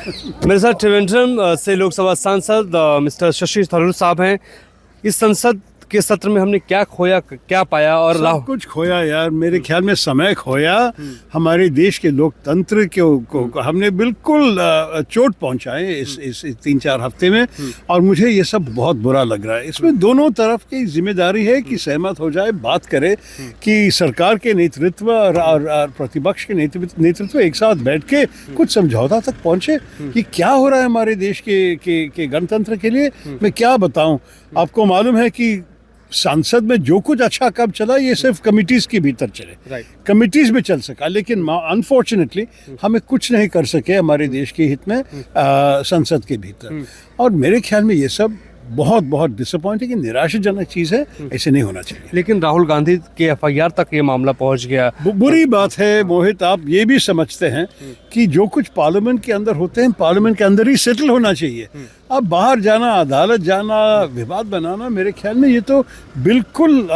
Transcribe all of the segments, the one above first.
मेरे साथ त्रिवेंद्रम से लोकसभा सांसद मिस्टर शशि थरूर साहब हैं। इस संसद के सत्र में हमने क्या खोया, क्या पाया और सब कुछ खोया यार, मेरे ख्याल में समय खोया। हमारे देश के लोकतंत्र को हमने बिल्कुल चोट पहुंचाए इस 3-4 हफ्ते में। और मुझे ये सब बहुत बुरा लग रहा है। इसमें दोनों तरफ की जिम्मेदारी है कि सहमत हो जाए, बात करे कि सरकार के नेतृत्व और प्रतिपक्ष के नेतृत्व एक साथ बैठ के कुछ समझौता तक पहुंचे कि क्या हो रहा है हमारे देश के गणतंत्र के लिए। मैं क्या बताऊं आपको, मालूम है कि सांसद में जो कुछ अच्छा काम चला ये सिर्फ कमिटीज के भीतर चले, कमिटीज में चल सका, लेकिन अनफॉर्चुनेटली हम कुछ नहीं कर सके हमारे देश के हित में संसद के भीतर। और मेरे ख्याल में ये सब बहुत बहुत डिसअपॉइंटिंग, निराशाजनक चीज़ है। ऐसे नहीं होना चाहिए। लेकिन राहुल गांधी के FIR तक ये मामला पहुंच गया। बुरी बात है मोहित, आप ये भी समझते हैं कि जो कुछ पार्लियामेंट के अंदर होते हैं पार्लियामेंट के अंदर ही सेटल होना चाहिए। अब बाहर जाना, अदालत जाना, विवाद बनाना, मेरे ख्याल में ये तो बिल्कुल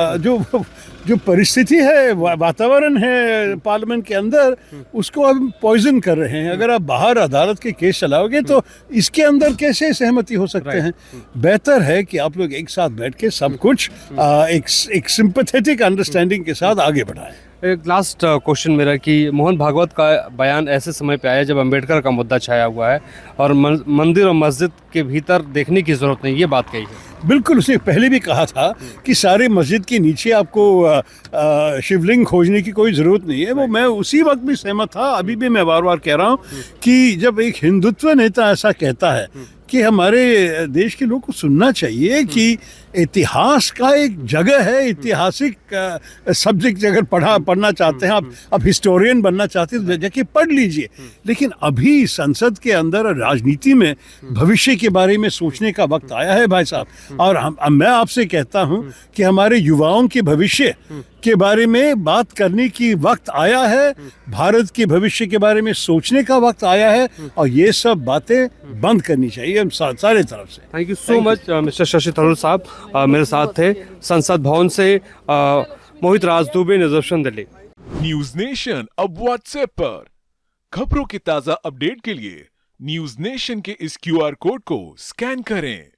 जो परिस्थिति है, वातावरण है पार्लियामेंट के अंदर, उसको अब पॉइजन कर रहे हैं। अगर आप बाहर अदालत के केस चलाओगे तो इसके अंदर कैसे सहमति हो सकते हैं। बेहतर है कि आप लोग एक साथ बैठ के सब कुछ एक सिंपैथेटिक अंडरस्टैंडिंग के साथ आगे बढ़ाएं। एक लास्ट क्वेश्चन मेरा कि मोहन भागवत का बयान ऐसे समय पे आया जब अंबेडकर का मुद्दा छाया हुआ है और मंदिर और मस्जिद के भीतर देखने की ज़रूरत नहीं, ये बात कही है। बिल्कुल, उसने पहले भी कहा था कि सारे मस्जिद के नीचे आपको शिवलिंग खोजने की कोई ज़रूरत नहीं है। वो मैं उसी वक्त भी सहमत था, अभी भी मैं बार बार कह रहा हूँ कि जब एक हिंदुत्व नेता ऐसा कहता है कि हमारे देश के लोगों को सुनना चाहिए कि इतिहास का एक जगह है, ऐतिहासिक सब्जेक्ट अगर पढ़ना चाहते हैं आप हिस्टोरियन बनना चाहते हैं तो जाके पढ़ लीजिए। लेकिन अभी संसद के अंदर राजनीति में भविष्य के बारे में सोचने का वक्त आया है भाई साहब। और मैं आपसे कहता हूं कि हमारे युवाओं के भविष्य के बारे में बात करने की वक्त आया है, भारत के भविष्य के बारे में सोचने का वक्त आया है, और ये सब बातें बंद करनी चाहिए हम सारे तरफ से। Thank you so much mister Shashi Tharoor साहब। मेरे साथ थे संसद भवन से मोहित राज दुबे, निदर्शन दिल्ली। न्यूज नेशन अब व्हाट्सएप पर खबरों की ताजा अपडेट के लिए न्यूज नेशन के इस QR कोड को स्कैन करें।